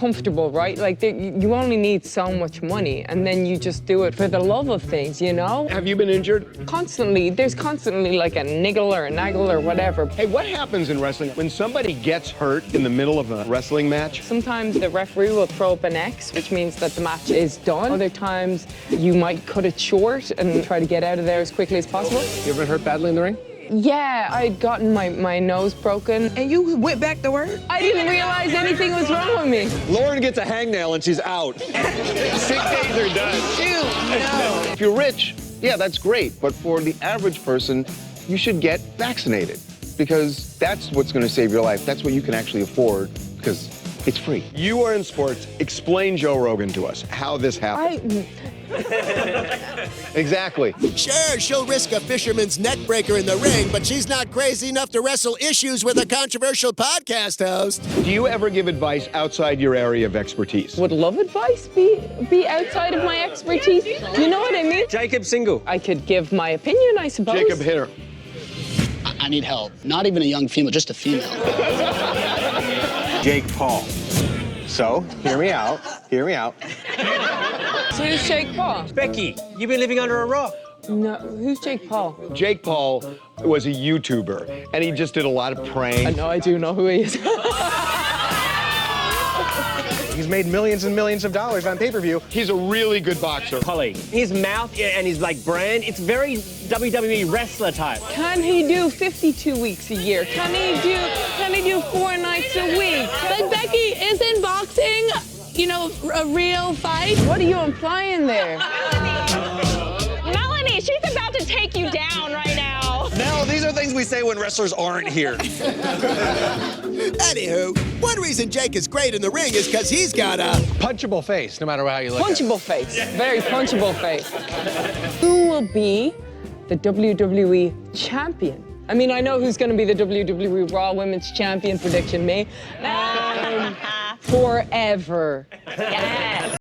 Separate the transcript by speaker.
Speaker 1: comfortable, right? Like, you only need so much money, and then you just do it for the love of things, you know?
Speaker 2: Have you been injured?
Speaker 1: Constantly. There's constantly like a niggle or a naggle or whatever.
Speaker 2: Hey, what happens in wrestling when somebody gets hurt in the middle of a wrestling match?
Speaker 1: Sometimes the referee will throw up an X, which means that the match is done. Other times, you might cut it short and try to get out of there as quickly as possible.
Speaker 2: You ever been hurt badly in the ring?
Speaker 1: Yeah, I'd gotten my nose broken.
Speaker 3: And you went back to work?
Speaker 1: I didn't realize anything was wrong with me.
Speaker 4: Lauren gets a hangnail and she's out.
Speaker 2: 6 days are done.
Speaker 3: Shoot, no.
Speaker 2: If you're rich, yeah, that's great. But for the average person, you should get vaccinated because that's what's going to save your life. That's what you can actually afford because it's free. You are in sports. Explain Joe Rogan to us how this happened. Exactly.
Speaker 5: Sure, she'll risk a fisherman's net breaker in the ring, but she's not crazy enough to wrestle issues with a controversial podcast host.
Speaker 2: Do you ever give advice outside your area of expertise?
Speaker 1: Would love advice be outside of my expertise? You know what I mean?
Speaker 4: Jacob single.
Speaker 1: I could give my opinion, I suppose.
Speaker 2: Jacob, hit her.
Speaker 6: I need help. Not even a young female, just a female.
Speaker 4: Jake Paul. So, hear me out. Hear me out.
Speaker 1: So who's Jake Paul?
Speaker 7: Becky, you've been living under a rock.
Speaker 1: No, who's Jake Paul?
Speaker 2: Jake Paul was a YouTuber, and he just did a lot of pranks.
Speaker 1: No, I do know who he is.
Speaker 4: He's made millions and millions of dollars on pay-per-view.
Speaker 2: He's a really good boxer.
Speaker 7: Holly, his mouth and his brand, it's very WWE wrestler type.
Speaker 1: Can he do 52 weeks a year? Can he do 4 nights a week?
Speaker 8: But Becky, isn't boxing, you know, a real fight?
Speaker 1: What are you implying there?
Speaker 9: Melanie, she's about to take you down right now.
Speaker 4: Mel, these are things we say when wrestlers aren't here.
Speaker 5: Anywho, one reason Jake is great in the ring is because he's got a
Speaker 4: Punchable face, no matter how you look at it.
Speaker 1: Punchable face. Very punchable face. Who will be the WWE champion? I mean, I know who's going to be the WWE Raw Women's Champion, prediction me. Forever.
Speaker 9: Yes.